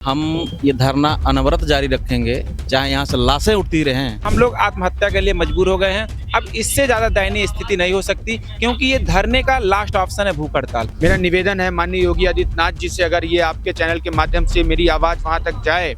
हम ये धरना अनवरत जारी रखेंगे, चाहे यहाँ से लाशें उठती रहें। हम लोग आत्महत्या के लिए मजबूर हो गए हैं। अब इससे ज़्यादा दयनीय स्थिति नहीं हो सकती, क्योंकि ये धरने का लास्ट ऑप्शन है भूख हड़ताल। मेरा निवेदन है माननीय योगी आदित्यनाथ जी से, अगर ये आपके चैनल के माध्यम से मेरी आवाज़ वहाँ तक जाए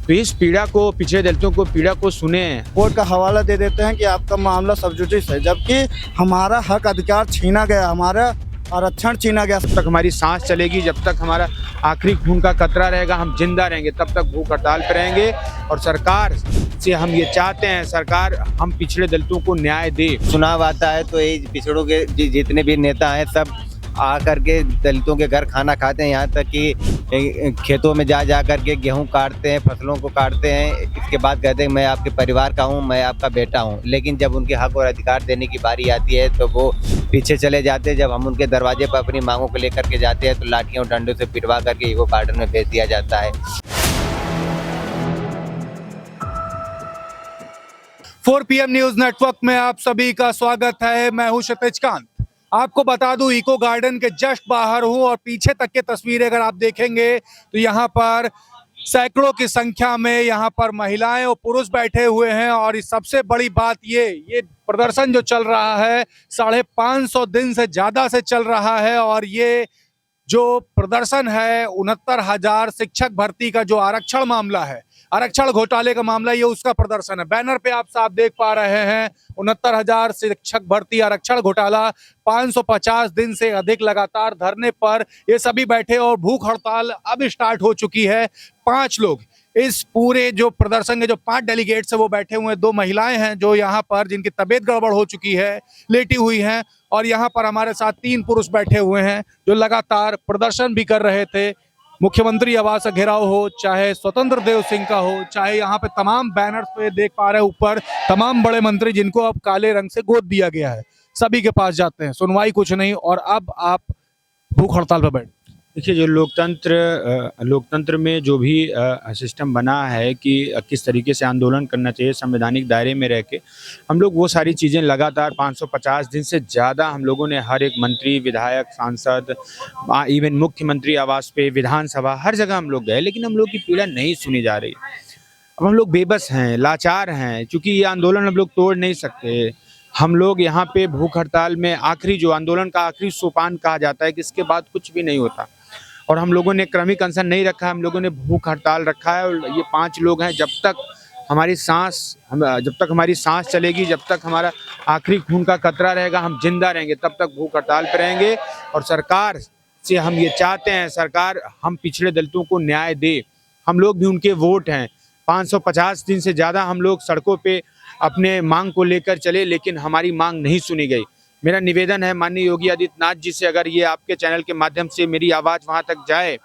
तो इस पीड़ा को, पिछड़े दलितों को पीड़ा को सुने। कोर्ट का हवाला दे देते हैं कि आपका मामला सब जुडिस है, जबकि हमारा हक अधिकार छीना गया, हमारा आरक्षण छीना गया। जब तक हमारी सांस चलेगी, जब तक हमारा आखिरी खून का कतरा रहेगा, हम जिंदा रहेंगे, तब तक भूख हड़ताल पर रहेंगे। और सरकार से हम ये चाहते हैं, सरकार हम पिछड़े दलितों को न्याय दे। चुनाव आता है तो ये पिछड़ों के जितने भी नेता हैं सब आकर के दलितों के घर खाना खाते हैं, यहाँ तक कि खेतों में जा करके गेहूं काटते हैं, फसलों को काटते हैं। इसके बाद कहते हैं मैं आपके परिवार का हूँ, मैं आपका बेटा हूँ। लेकिन जब उनके हक और अधिकार देने की बारी आती है तो वो पीछे चले जाते हैं। जब हम उनके दरवाजे पर अपनी मांगों को लेकर के जाते हैं तो लाठियों डंडों से पिटवा करके इको गार्डन में भेज दिया जाता है। 4 PM न्यूज नेटवर्क में आप सभी का स्वागत है। मैं हूं क्षितिज कांत। आपको बता दूं, इको गार्डन के जस्ट बाहर हूं और पीछे तक के तस्वीरें अगर आप देखेंगे तो यहाँ पर सैकड़ों की संख्या में यहाँ पर महिलाएं और पुरुष बैठे हुए हैं। और इस सबसे बड़ी बात ये प्रदर्शन जो चल रहा है 550 दिन से ज्यादा से चल रहा है। और ये जो प्रदर्शन है 69,000 शिक्षक भर्ती का जो आरक्षण मामला है, आरक्षण घोटाले का मामला, ये उसका प्रदर्शन है। बैनर पे आप साफ देख पा रहे हैं 69,000 शिक्षक भर्ती आरक्षण घोटाला, 550 दिन से अधिक लगातार धरने पर ये सभी बैठे और भूख हड़ताल अब स्टार्ट हो चुकी है। 5 लोग इस पूरे जो प्रदर्शन के जो 5 डेलीगेट्स है वो बैठे हुए हैं। 2 महिलाएं हैं जो यहाँ पर, जिनकी तबीयत गड़बड़ हो चुकी है, लेटी हुई हैं। और यहाँ पर हमारे साथ 3 पुरुष बैठे हुए हैं जो लगातार प्रदर्शन भी कर रहे थे। मुख्यमंत्री आवास का घेराव हो, चाहे स्वतंत्र देव सिंह का हो, चाहे यहाँ पे तमाम बैनर्स पे देख पा रहे हैं ऊपर तमाम बड़े मंत्री जिनको अब काले रंग से गोद दिया गया है, सभी के पास जाते हैं, सुनवाई कुछ नहीं। और अब आप भूख हड़ताल पर बैठ। देखिए, जो लोकतंत्र में जो भी सिस्टम बना है कि किस तरीके से आंदोलन करना चाहिए संवैधानिक दायरे में रह के, हम लोग वो सारी चीज़ें लगातार 550 दिन से ज़्यादा हम लोगों ने हर एक मंत्री, विधायक, सांसद, इवन मुख्यमंत्री आवास पे, विधानसभा, हर जगह हम लोग गए, लेकिन हम लोग की पीड़ा नहीं सुनी जा रही। अब हम लोग बेबस हैं, लाचार हैं, क्योंकि ये आंदोलन हम लोग तोड़ नहीं सकते। हम लोग यहाँ पे भूख हड़ताल में आखिरी, जो आंदोलन का आखिरी सोपान कहा जाता है कि इसके बाद कुछ भी नहीं होता, और हम लोगों ने क्रमिक अनशन नहीं रखा है, हम लोगों ने भूख हड़ताल रखा है। और ये 5 लोग हैं, जब तक हमारी सांस चलेगी, जब तक हमारा आखिरी खून का कतरा रहेगा, हम जिंदा रहेंगे, तब तक भूख हड़ताल पर रहेंगे। और सरकार से हम ये चाहते हैं, सरकार हम पिछड़े दलितों को न्याय दे। हम लोग भी उनके वोट हैं। 550 दिन से ज़्यादा हम लोग सड़कों पे अपने मांग को लेकर चले, लेकिन हमारी मांग नहीं सुनी गई। मेरा निवेदन है माननीय योगी आदित्यनाथ जी से, अगर ये आपके चैनल के माध्यम से मेरी आवाज़ वहाँ तक जाए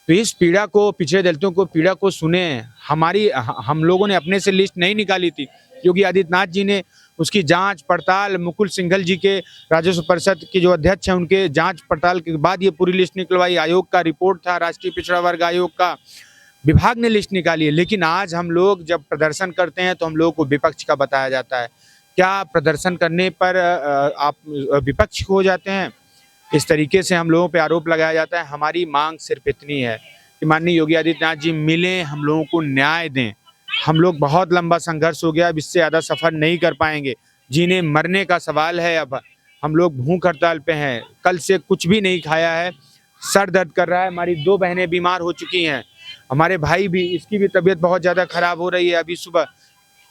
तो इस पीड़ा को, पिछड़े दलितों को पीड़ा को सुने। हम लोगों ने अपने से लिस्ट नहीं निकाली थी, योगी आदित्यनाथ जी ने उसकी जांच पड़ताल, मुकुल सिंघल जी के राजस्व परिषद के जो अध्यक्ष हैं उनके जांच पड़ताल के बाद ये पूरी लिस्ट निकलवाई। आयोग का रिपोर्ट था, राष्ट्रीय पिछड़ा वर्ग आयोग का, विभाग ने लिस्ट निकाली है। लेकिन आज हम लोग जब प्रदर्शन करते हैं तो हम लोगों को विपक्ष का बताया जाता है। क्या प्रदर्शन करने पर आप विपक्ष हो जाते हैं? इस तरीके से हम लोगों पे आरोप लगाया जाता है। हमारी मांग सिर्फ इतनी है कि माननीय योगी आदित्यनाथ जी मिलें, हम लोगों को न्याय दें। हम लोग, बहुत लंबा संघर्ष हो गया, अब इससे ज़्यादा सफ़र नहीं कर पाएंगे। जीने मरने का सवाल है। अब हम लोग भूख हड़ताल पे हैं, कल से कुछ भी नहीं खाया है, सर दर्द कर रहा है, हमारी 2 बहनें बीमार हो चुकी हैं, हमारे भाई भी, इसकी भी तबीयत बहुत ज़्यादा ख़राब हो रही है। अभी सुबह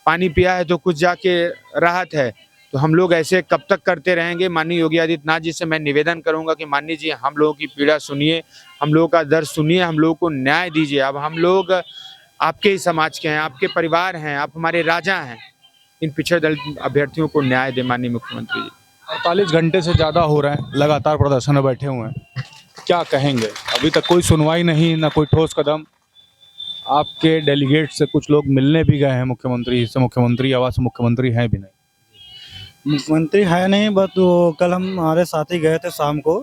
पानी पिया है तो कुछ जाके राहत है। तो हम लोग ऐसे कब तक करते रहेंगे? माननीय योगी आदित्यनाथ जी से मैं निवेदन करूंगा कि माननीय जी, हम लोगों की पीड़ा सुनिए, हम लोगों का दर्द सुनिए, हम लोगों को न्याय दीजिए। अब हम लोग आपके ही समाज के हैं, आपके परिवार हैं, आप हमारे राजा हैं। इन पिछड़े दलित अभ्यर्थियों को न्याय दे माननीय मुख्यमंत्री जी। 48 घंटे से ज़्यादा हो रहे हैं, लगातार प्रदर्शन में बैठे हुए हैं, क्या कहेंगे? अभी तक कोई सुनवाई नहीं, ना कोई ठोस कदम। आपके डेलीगेट से कुछ लोग मिलने भी गए हैं मुख्यमंत्री से, मुख्यमंत्री आवास, मुख्यमंत्री हैं भी नहीं? मुख्यमंत्री है नहीं, बस वो कल हम हमारे साथ ही गए थे शाम को,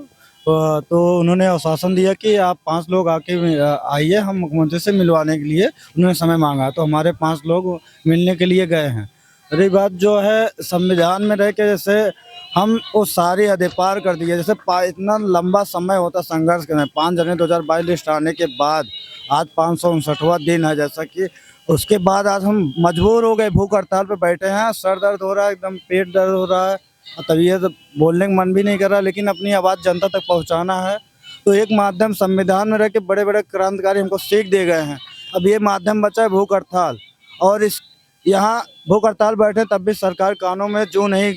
तो उन्होंने आश्वासन दिया कि आप 5 लोग आके आइए, हम मुख्यमंत्री से मिलवाने के लिए उन्होंने समय मांगा। तो हमारे 5 लोग मिलने के लिए गए हैं रही बात जो है संविधान में रह के, जैसे हम वो सारी हदें पार कर दी है। जैसे इतना लंबा समय होता संघर्ष करने, 5 जनवरी 2022 लिस्ट आने के बाद आज 559वां दिन है। जैसा कि उसके बाद आज हम मजबूर हो गए, भूख हड़ताल पे बैठे हैं। सर दर्द हो रहा है, एकदम पेट दर्द हो रहा है, तबीयत बोलने का मन भी नहीं कर रहा, लेकिन अपनी आवाज़ जनता तक पहुंचाना है। तो एक माध्यम संविधान में रह के बड़े बड़े क्रांतिकारी हमको सीख दे गए हैं। अब ये माध्यम बचा है भूख हड़ताल, और इस यहाँ भूख हड़ताल बैठे तब भी सरकार कानों में जो नहीं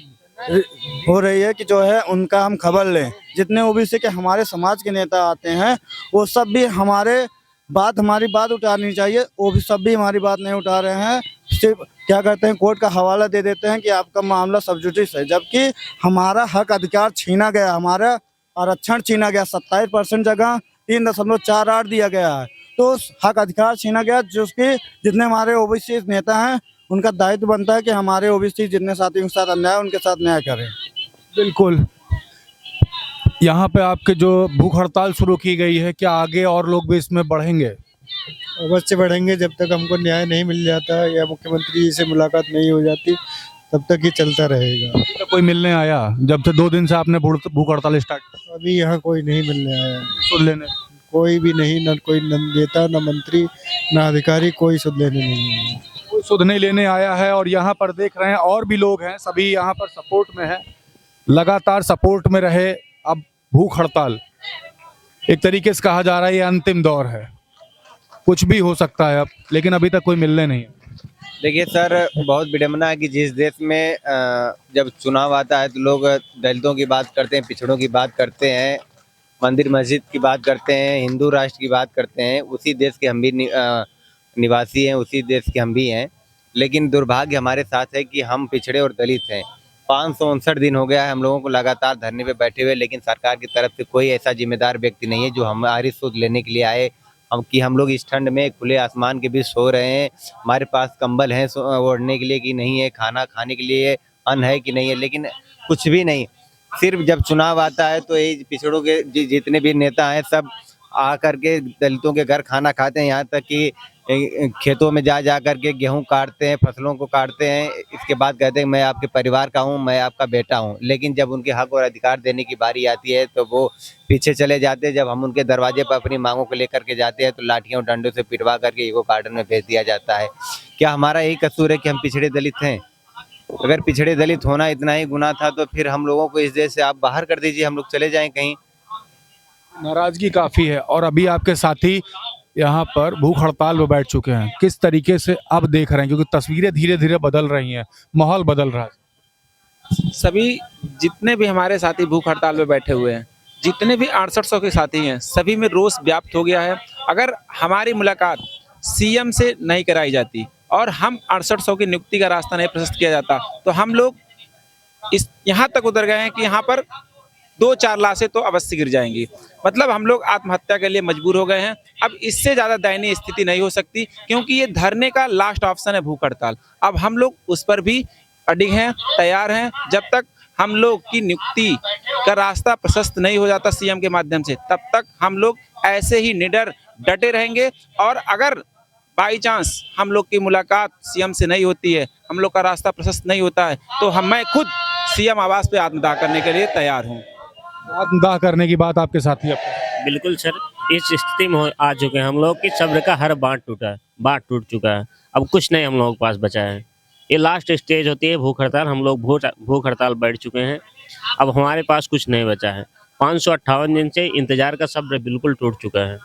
हो रही है कि जो है उनका हम खबर लें। जितने ओबीसी के हमारे समाज के नेता आते हैं वो सब भी हमारी बात उठानी चाहिए, वो भी सब भी हमारी बात नहीं उठा रहे हैं। सिर्फ क्या करते हैं, कोर्ट का हवाला दे देते हैं कि आपका मामला सब जुडिस है, जबकि हमारा हक अधिकार छीना गया, हमारा आरक्षण छीना गया। 27% जगह 3.48 दिया गया है, तो हक अधिकार छीना गया। जितने हमारे ओबीसी नेता हैं उनका दायित्व बनता है कि हमारे ओबीसी जितने साथियों के साथ अन्याय उनके साथ न्याय करें। बिल्कुल। यहाँ पे आपके जो भूख हड़ताल शुरू की गई है, क्या आगे और लोग भी इसमें बढ़ेंगे? अवश्य बढ़ेंगे, जब तक हमको न्याय नहीं मिल जाता या मुख्यमंत्री जी से मुलाकात नहीं हो जाती तब तक ये चलता रहेगा। अभी तक कोई मिलने आया? जब से 2 दिन से आपने भूख हड़ताल स्टार्ट, अभी यहाँ कोई नहीं मिलने आया, सुन लेने कोई भी नहीं, न कोई नेता, न मंत्री, न अधिकारी, कोई सुध लेने नहीं है। कोई सुध नहीं लेने आया है। और यहाँ पर देख रहे हैं और भी लोग हैं, सभी यहाँ पर सपोर्ट में है, लगातार सपोर्ट में रहे। अब भूख हड़ताल एक तरीके से कहा जा रहा है ये अंतिम दौर है, कुछ भी हो सकता है अब, लेकिन अभी तक कोई मिलने नहीं है। देखिए सर, बहुत विडम्बना है कि जिस देश में जब चुनाव आता है तो लोग दलितों की बात करते हैं, पिछड़ों की बात करते हैं, मंदिर मस्जिद की बात करते हैं, हिंदू राष्ट्र की बात करते हैं। उसी देश के हम भी निवासी हैं, उसी देश के हम भी हैं। लेकिन दुर्भाग्य हमारे साथ है कि हम पिछड़े और दलित हैं। 559 दिन हो गया है हम लोगों को लगातार धरने पे बैठे हुए, लेकिन सरकार की तरफ से कोई ऐसा जिम्मेदार व्यक्ति नहीं है जो हमारी सुध लेने के लिए आए। हम लोग इस ठंड में खुले आसमान के बीच सो रहे हैं, हमारे पास कंबल है ओढ़ने के लिए कि नहीं है, खाना खाने के लिए अन्न है कि नहीं है, लेकिन कुछ भी नहीं। सिर्फ जब चुनाव आता है तो ये पिछड़ों के जितने भी नेता हैं सब आ करके दलितों के घर खाना खाते हैं, यहाँ तक कि खेतों में जा करके गेहूं काटते हैं, फसलों को काटते हैं। इसके बाद कहते हैं मैं आपके परिवार का हूं, मैं आपका बेटा हूं। लेकिन जब उनके हक और अधिकार देने की बारी आती है तो वो पीछे चले जाते हैं। जब हम उनके दरवाजे पर अपनी मांगों को लेकर के जाते हैं तो लाठियों डंडों से पिटवा करके इको गार्डन में भेज दिया जाता है। क्या हमारा यही कसूर है कि हम पिछड़े दलित हैं? अगर पिछड़े दलित होना इतना ही गुनाह था तो फिर हम लोगों को इस देश से आप बाहर कर दीजिए, हम लोग चले जाएं कहीं। नाराजगी काफी है। और अभी आपके साथी यहाँ पर भूख हड़ताल में बैठ चुके हैं, किस तरीके से अब देख रहे हैं, क्योंकि तस्वीरें धीरे धीरे बदल रही हैं, माहौल बदल रहा है। सभी जितने भी हमारे साथी भूख हड़ताल में बैठे हुए हैं, जितने भी 6800 के साथी हैं, सभी में रोष व्याप्त हो गया है। अगर हमारी मुलाकात सीएम से नहीं कराई जाती और हम 6800 की नियुक्ति का रास्ता नहीं प्रशस्त किया जाता तो हम लोग इस यहाँ तक उतर गए हैं कि यहाँ पर 2-4 लाशें तो अवश्य गिर जाएंगी। मतलब हम लोग आत्महत्या के लिए मजबूर हो गए हैं। अब इससे ज़्यादा दयनीय स्थिति नहीं हो सकती, क्योंकि ये धरने का लास्ट ऑप्शन है भूख हड़ताल। अब हम लोग उस पर भी अडिग हैं, तैयार हैं। जब तक हम लोग की नियुक्ति का रास्ता प्रशस्त नहीं हो जाता सीएम के माध्यम से, तब तक हम लोग ऐसे ही निडर डटे रहेंगे। और अगर बाई चांस हम लोग की मुलाकात सीएम से नहीं होती है, हम लोग का रास्ता प्रशस्त नहीं होता है, तो मैं खुद सीएम आवास पे आत्मदाह करने के लिए तैयार हूँ। आत्मदाह करने की बात आपके साथी है? बिल्कुल सर, इस स्थिति में आ चुके हैं हम लोग कि सब्र का हर बांट टूट चुका है। अब कुछ नहीं हम लोगों के पास बचा है। ये लास्ट स्टेज होती है भूख हड़ताल। हम लोग भूख हड़ताल बैठ चुके हैं, अब हमारे पास कुछ नहीं बचा है। 558 दिन से इंतजार का सब्र बिल्कुल टूट चुका है।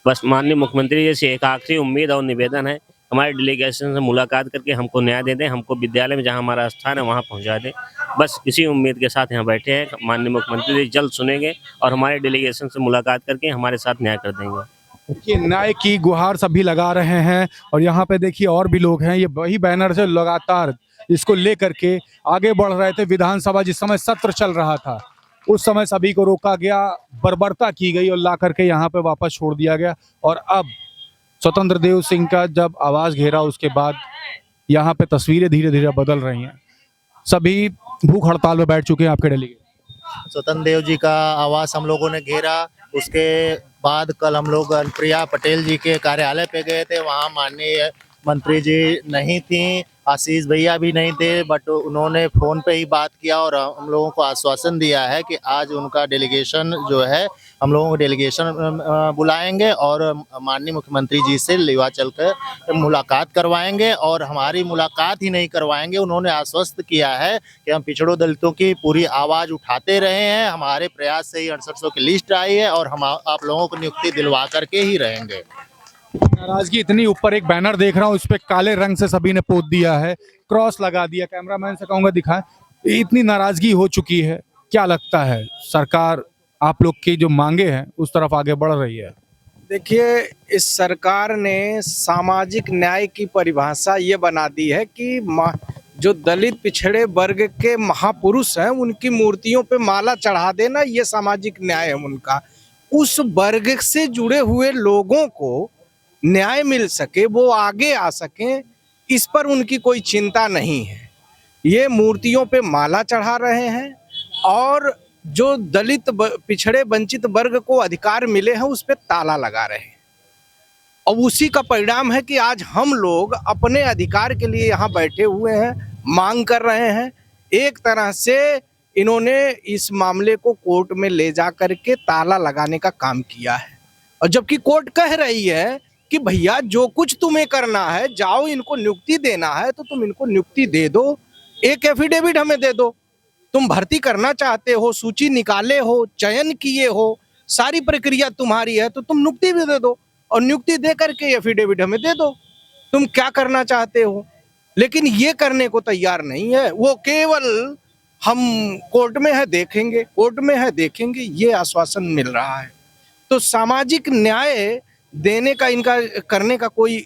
बस माननीय मुख्यमंत्री जी से एक आखिरी उम्मीद और निवेदन है, हमारे डेलीगेशन से मुलाकात करके हमको न्याय दे दें, हमको विद्यालय में जहां हमारा स्थान है वहां पहुंचा दें। बस इसी उम्मीद के साथ यहाँ बैठे हैं। माननीय मुख्यमंत्री जी जल्द सुनेंगे और हमारे डेलीगेशन से मुलाकात करके हमारे साथ न्याय कर देंगे। कि न्याय की गुहार सभी लगा रहे हैं। और यहाँ पे देखिए और भी लोग हैं, ये वही बैनर से लगातार इसको लेकर के आगे बढ़ रहे थे। विधानसभा जिस समय सत्र चल रहा था उस समय सभी को रोका गया, बर्बरता की गई और ला करके यहाँ पे वापस छोड़ दिया गया। और अब स्वतंत्र देव सिंह का जब आवाज घेरा उसके बाद यहाँ पे तस्वीरें धीरे धीरे बदल रही हैं। सभी भूख हड़ताल में बैठ चुके हैं आपके डेलीगेट। स्वतंत्र देव जी का आवास हम लोगों ने घेरा। उसके बाद कल हम लोग अनुप्रिया पटेल जी के कार्यालय पे गए थे, वहाँ माननीय मंत्री जी नहीं थी आशीष भैया भी नहीं थे, बट उन्होंने फ़ोन पे ही बात किया और हम लोगों को आश्वासन दिया है कि आज उनका डेलीगेशन जो है, हम लोगों को डेलीगेशन बुलाएंगे और माननीय मुख्यमंत्री जी से लेवा चलकर मुलाकात करवाएंगे। और हमारी मुलाकात ही नहीं करवाएंगे, उन्होंने आश्वस्त किया है कि हम पिछड़ों दलितों की पूरी आवाज़ उठाते रहे हैं। हमारे प्रयास से ही 6800 की लिस्ट आई है और हम आप लोगों को नियुक्ति दिलवा करके ही रहेंगे। नाराजगी इतनी, ऊपर एक बैनर देख रहा हूँ, इस पे काले रंग से सभी ने पोत दिया है, क्रॉस लगा दिया। कैमरामैन से कहूंगा दिखाएं। इतनी नाराजगी हो चुकी है, क्या लगता है सरकार आप लोग की जो मांगे हैं उस तरफ आगे बढ़ रही है? देखिए, इस सरकार ने सामाजिक न्याय की परिभाषा ये बना दी है कि जो दलित पिछड़े वर्ग के महापुरुष हैं उनकी मूर्तियों पे माला चढ़ा देना ये सामाजिक न्याय है उनका। उस वर्ग से जुड़े हुए लोगों को न्याय मिल सके, वो आगे आ सकें, इस पर उनकी कोई चिंता नहीं है। ये मूर्तियों पे माला चढ़ा रहे हैं और जो दलित पिछड़े वंचित वर्ग को अधिकार मिले हैं उस पे ताला लगा रहे हैं। और उसी का परिणाम है कि आज हम लोग अपने अधिकार के लिए यहाँ बैठे हुए हैं, मांग कर रहे हैं। एक तरह से इन्होंने इस मामले को कोर्ट में ले जा करके ताला लगाने का काम किया है। और जबकि कोर्ट कह रही है कि भैया जो कुछ तुम्हें करना है, जाओ इनको नियुक्ति देना है तो तुम इनको नियुक्ति दे दो, एक एफिडेविट हमें दे दो। तुम भर्ती करना चाहते हो, सूची निकाले हो, चयन किए हो, सारी प्रक्रिया तुम्हारी है, तो तुम नियुक्ति भी दे दो और नियुक्ति दे करके एफिडेविट हमें दे दो, तुम क्या करना चाहते हो। लेकिन ये करने को तैयार नहीं है, वो केवल हम कोर्ट में है देखेंगे, कोर्ट में है देखेंगे, ये आश्वासन मिल रहा है। तो सामाजिक न्याय देने का, इनका करने का कोई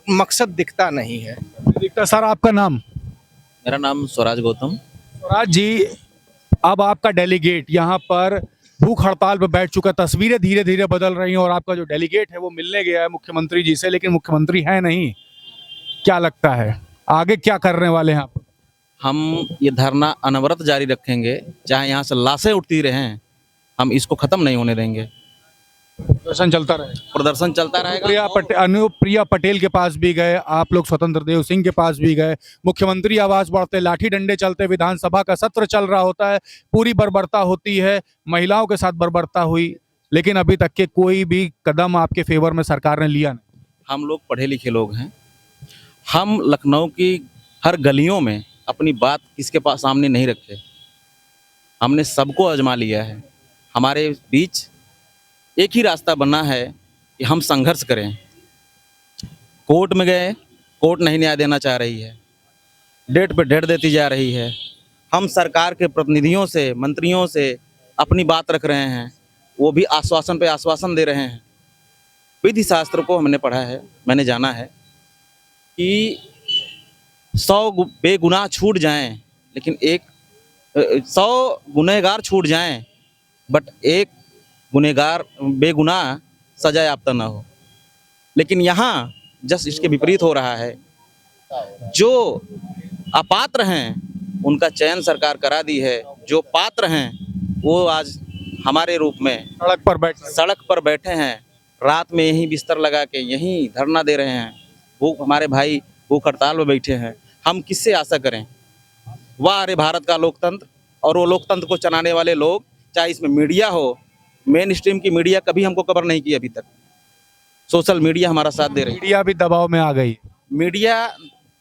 मकसद दिखता नहीं है। दिखता। सर आपका नाम? मेरा नाम स्वराज गौतम। स्वराज जी, अब आपका डेलीगेट यहाँ पर भूख हड़ताल पर बैठ चुका, तस्वीरें धीरे धीरे बदल रही हैं और आपका जो डेलीगेट है वो मिलने गया है मुख्यमंत्री जी से, लेकिन मुख्यमंत्री है नहीं। क्या लगता है आगे क्या करने वाले हैं आप? हम ये धरना अनवरत जारी रखेंगे, चाहे यहाँ से लाशें उठती रहें, हम इसको खत्म नहीं होने देंगे। प्रदर्शन चलता रहे, प्रदर्शन चलता रहेगा। अनुप्रिया पटेल के पास भी गए, आप लोग स्वतंत्र देव सिंह के पास भी गए, मुख्यमंत्री आवास बढ़ते, लाठी डंडे चलते, विधानसभा का सत्र चल रहा होता है, पूरी बर्बरता होती है, महिलाओं के साथ बर्बरता हुई, लेकिन अभी तक के कोई भी कदम आपके फेवर में सरकार ने लिया नहीं। हम लोग पढ़े लिखे लोग हैं, हम लखनऊ की हर गलियों में अपनी बात किसके पास सामने नहीं रखे, हमने सबको आजमा लिया है। हमारे बीच एक ही रास्ता बना है कि हम संघर्ष करें। कोर्ट में गए, कोर्ट नहीं न्याय देना चाह रही है, डेट पे डेट देती जा रही है। हम सरकार के प्रतिनिधियों से, मंत्रियों से अपनी बात रख रहे हैं, वो भी आश्वासन पे आश्वासन दे रहे हैं। विधि शास्त्र को हमने पढ़ा है, मैंने जाना है कि 100 बेगुनाह छूट जाएं, लेकिन 100 गुनहगार छूट जाएं, बट एक गुनहगार बेगुनाह सजा याफ्ता ना हो। लेकिन यहाँ जस्ट इसके विपरीत हो रहा है। जो अपात्र हैं उनका चयन सरकार करा दी है, जो पात्र हैं वो आज हमारे रूप में सड़क पर बैठे हैं, रात में यहीं बिस्तर लगा के यहीं धरना दे रहे हैं। भूख, हमारे भाई भूख हड़ताल में बैठे हैं। हम किससे आशा करें? वाह रे भारत का लोकतंत्र, और वो लोकतंत्र को चलाने वाले लोग, चाहे इसमें मीडिया हो, मेन स्ट्रीम की मीडिया कभी हमको कवर नहीं की अभी तक। सोशल मीडिया हमारा साथ दे रही है। मीडिया भी दबाव में आ गई। मीडिया,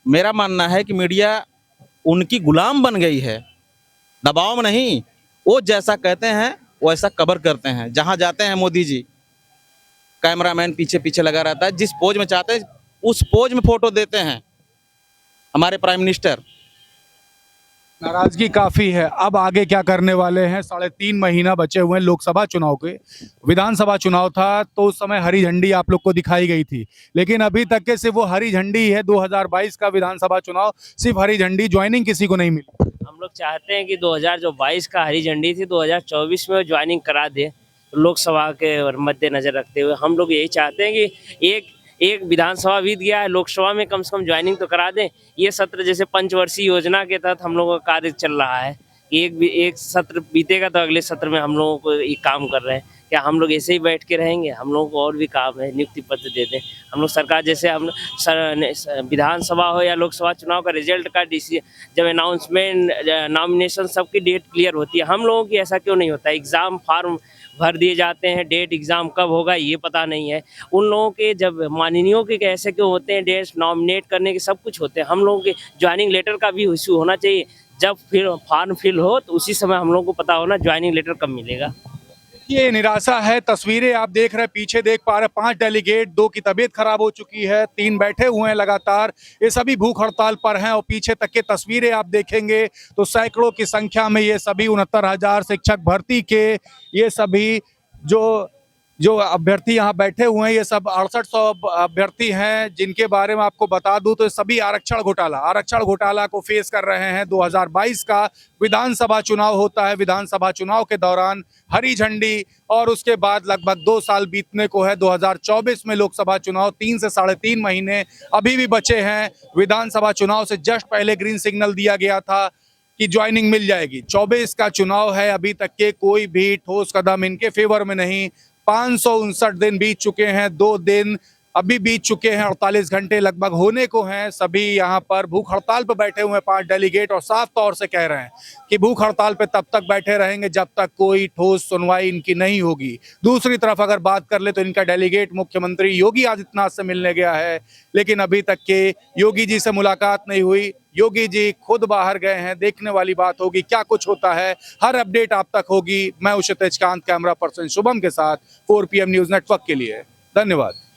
मेरा मानना है कि मीडिया उनकी गुलाम बन गई है, दबाव में नहीं। वो जैसा कहते हैं वैसा कवर करते हैं। जहां जाते हैं मोदी जी, कैमरामैन पीछे पीछे लगा रहता है, जिस पोज में चाहते हैं उस पोज में फोटो देते हैं हमारे प्राइम मिनिस्टर। नाराजगी काफी है, अब आगे क्या करने वाले हैं? 3.5 महीना बचे हुए हैं लोकसभा चुनाव के। विधानसभा चुनाव था तो उस समय हरी झंडी आप लोग को दिखाई गई थी, लेकिन अभी तक के सिर्फ वो हरी झंडी है। 2022 का विधानसभा चुनाव सिर्फ हरी झंडी, ज्वाइनिंग किसी को नहीं मिली। हम लोग चाहते हैं कि 2022 का हरी झंडी थी, 2024 में ज्वाइनिंग करा दे। लोकसभा के मद्देनजर रखते हुए हम लोग यही चाहते हैं कि एक विधानसभा बीत गया है, लोकसभा में कम से कम ज्वाइनिंग तो करा दें। ये सत्र जैसे पंचवर्षीय योजना के तहत हम लोगों का कार्य चल रहा है, एक सत्र बीतेगा तो अगले सत्र में हम लोगों को ये काम कर रहे हैं क्या हम लोग ऐसे ही बैठ के रहेंगे? हम लोगों को और भी काम है, नियुक्ति पत्र दे दें। हम लोग सरकार जैसे हम विधानसभा हो या लोकसभा चुनाव का रिजल्ट का जब अनाउंसमेंट नॉमिनेशन सबकी डेट क्लियर होती है, हम लोगों की ऐसा क्यों नहीं होता? एग्ज़ाम फॉर्म भर दिए जाते हैं, डेट एग्ज़ाम कब होगा ये पता नहीं है। उन लोगों के जब माननीयों के ऐसे क्यों होते हैं, डेट नॉमिनेट करने के सब कुछ होते हैं। हम लोगों के ज्वाइनिंग लेटर का भी इशू होना चाहिए। जब फिर फॉर्म फिल हो तो उसी समय हम लोगों को पता होना ज्वाइनिंग लेटर कब मिलेगा। ये निराशा है। तस्वीरें आप देख रहे हैं, पीछे देख पा रहे हैं 5 डेलीगेट, 2 की तबीयत खराब हो चुकी है, 3 बैठे हुए हैं लगातार। ये सभी भूख हड़ताल पर हैं और पीछे तक के तस्वीरें आप देखेंगे तो सैकड़ों की संख्या में ये सभी 69,000 शिक्षक भर्ती के ये सभी जो अभ्यर्थी यहाँ बैठे हुए हैं, ये सब 6800 अभ्यर्थी हैं, जिनके बारे में आपको बता दूं तो सभी आरक्षण घोटाला को फेस कर रहे हैं। 2022 का विधानसभा चुनाव होता है। विधानसभा चुनाव के दौरान हरी झंडी और उसके बाद लगभग 2 साल बीतने को है। 2024 में लोकसभा चुनाव, 3 से 3.5 महीने अभी भी बचे हैं। विधानसभा चुनाव से जस्ट पहले ग्रीन सिग्नल दिया गया था कि ज्वाइनिंग मिल जाएगी। 24 का चुनाव है, अभी तक के कोई भी ठोस कदम इनके फेवर में नहीं। 559 दिन बीत चुके हैं, 2 दिन अभी बीत चुके हैं, 48 घंटे लगभग होने को हैं। सभी यहाँ पर भूख हड़ताल पर बैठे हुए हैं 5 डेलीगेट और साफ तौर से कह रहे हैं कि भूख हड़ताल पे तब तक बैठे रहेंगे जब तक कोई ठोस सुनवाई इनकी नहीं होगी। दूसरी तरफ अगर बात कर ले तो इनका डेलीगेट मुख्यमंत्री योगी आदित्यनाथ से मिलने गया है, लेकिन अभी तक के योगी जी से मुलाकात नहीं हुई। योगी जी खुद बाहर गए हैं। देखने वाली बात होगी क्या कुछ होता है। हर अपडेट आप तक होगी। मैं क्षितिज कांत, कैमरा पर्सन शुभम के साथ 4 PM न्यूज़ नेटवर्क के लिए। धन्यवाद।